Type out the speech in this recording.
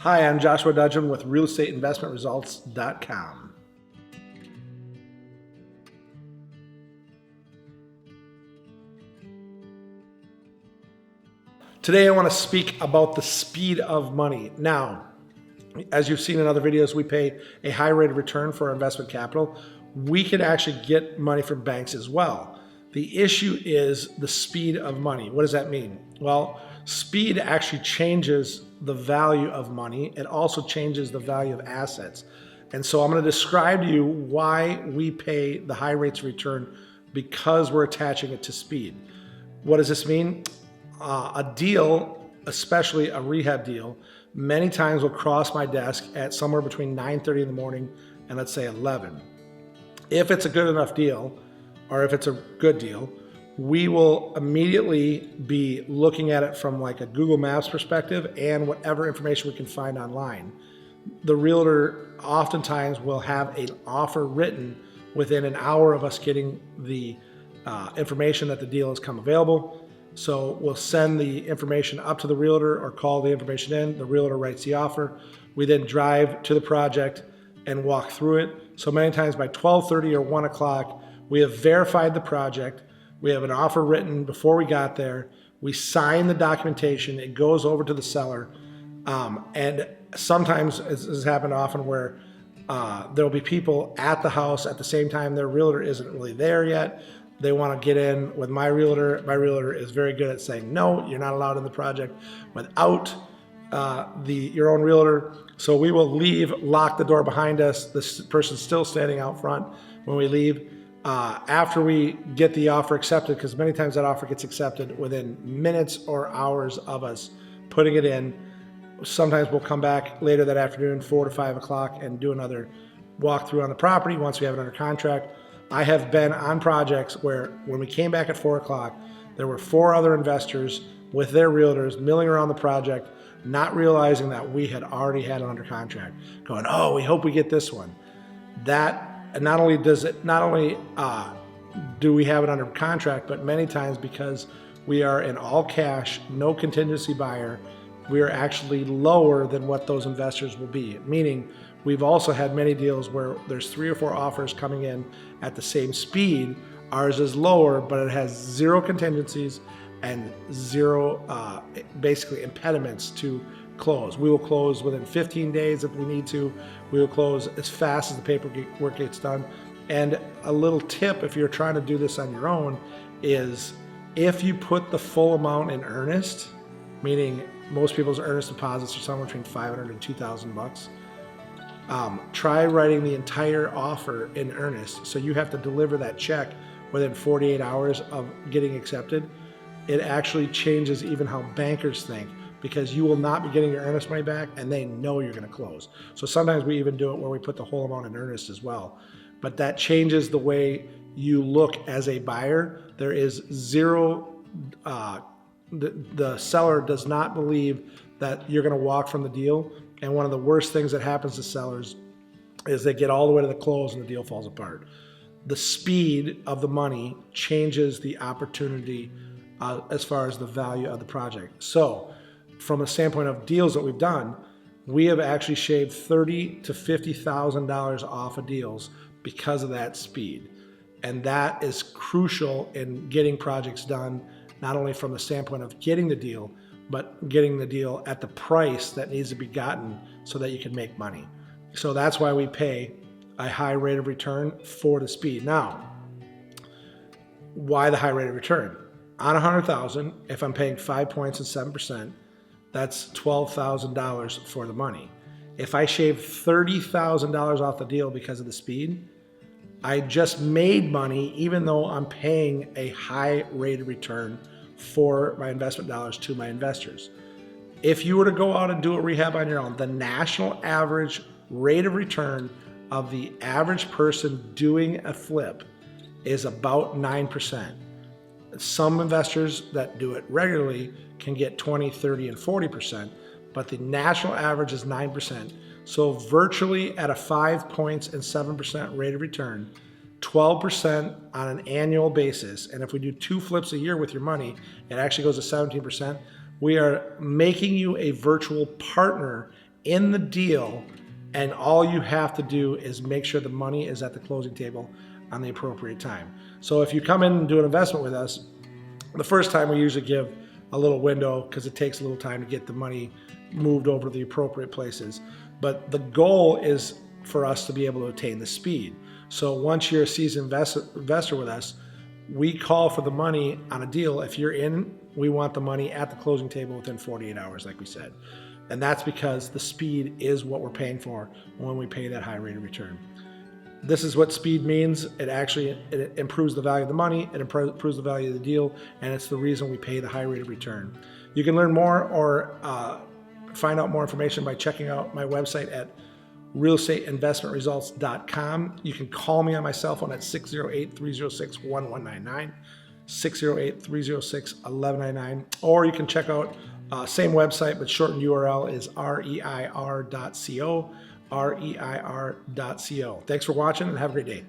Hi, I'm Joshua Dudgeon with realestateinvestmentresults.com. Today I want to speak about the speed of money. Now, as you've seen in other videos, we pay a high rate of return for our investment capital. We can actually get money from banks as well. The issue is the speed of money. What does that mean? Well, speed actually changes the value of money. It also changes the value of assets. And so I'm going to describe to you why we pay the high rates of return because we're attaching it to speed. What does this mean? A deal, especially a rehab deal, many times will cross my desk at somewhere between 9:30 in the morning and let's say 11. If it's a good enough deal, or if it's a good deal, we will immediately be looking at it from like a Google Maps perspective and whatever information we can find online. The realtor oftentimes will have an offer written within an hour of us getting the information that the deal has come available. So we'll send the information up to the realtor or call the information in. The realtor writes the offer. We then drive to the project and walk through it. So many times by 12:30 or 1 o'clock, we have verified the project. We have an offer written before we got there. We sign the documentation. It goes over to the seller. And sometimes, as has happened often, where there'll be people at the house at the same time their realtor isn't really there yet. They want to get in with my realtor. My realtor is very good at saying, no, you're not allowed in the project without your own realtor. So we will leave, lock the door behind us. This person's still standing out front when we leave. After we get the offer accepted, because many times that offer gets accepted within minutes or hours of us putting it in. Sometimes we'll come back later that afternoon, 4 to 5 o'clock, and do another walkthrough on the property once we have it under contract. I have been on projects where when we came back at 4 o'clock, there were 4 other investors with their realtors milling around the project, not realizing that we had already had it under contract, going, oh, we hope we get this one. That not only do we have it under contract, but many times because we are an all cash, no contingency buyer, we are actually lower than what those investors will be. Meaning we've also had many deals where there's 3 or 4 offers coming in at the same speed. Ours is lower, but it has 0 contingencies and 0 basically impediments to close. We will close within 15 days if we need to. We will close as fast as the paperwork gets done. And a little tip, if you're trying to do this on your own, is if you put the full amount in earnest, meaning most people's earnest deposits are somewhere between $500 and $2,000. Try writing the entire offer in earnest. So you have to deliver that check within 48 hours of getting accepted. It actually changes even how bankers think, because you will not be getting your earnest money back and they know you're going to close. So sometimes we even do it where we put the whole amount in earnest as well. But that changes the way you look as a buyer. There is 0, the seller does not believe that you're going to walk from the deal. And one of the worst things that happens to sellers is they get all the way to the close and the deal falls apart. The speed of the money changes the opportunity as far as the value of the project. So from a standpoint of deals that we've done, we have actually shaved $30,000 to $50,000 off of deals because of that speed. And that is crucial in getting projects done, not only from the standpoint of getting the deal, but getting the deal at the price that needs to be gotten so that you can make money. So that's why we pay a high rate of return for the speed. Now, why the high rate of return? On 100,000, if I'm paying 5 points and 7%, that's $12,000 for the money. If I shave $30,000 off the deal because of the speed, I just made money even though I'm paying a high rate of return for my investment dollars to my investors. If you were to go out and do a rehab on your own, the national average rate of return of the average person doing a flip is about 9%. Some investors that do it regularly can get 20, 30, and 40%, but the national average is 9%. So virtually at a 5 points and 7% rate of return, 12% on an annual basis, and if we do 2 flips a year with your money, it actually goes to 17%. We are making you a virtual partner in the deal, and all you have to do is make sure the money is at the closing table on the appropriate time. So if you come in and do an investment with us, the first time we usually give a little window because it takes a little time to get the money moved over to the appropriate places. But the goal is for us to be able to attain the speed. So once you're a seasoned investor with us, we call for the money on a deal. If you're in, we want the money at the closing table within 48 hours, like we said. And that's because the speed is what we're paying for when we pay that high rate of return. This is what speed means. It improves the value of the money, it improves the value of the deal, and it's the reason we pay the high rate of return. You can learn more or find out more information by checking out my website at realestateinvestmentresults.com. You can call me on my cell phone at 608-306-1199, 608-306-1199, or you can check out same website, but shortened URL is reir.co, reir.co. Thanks for watching and have a great day.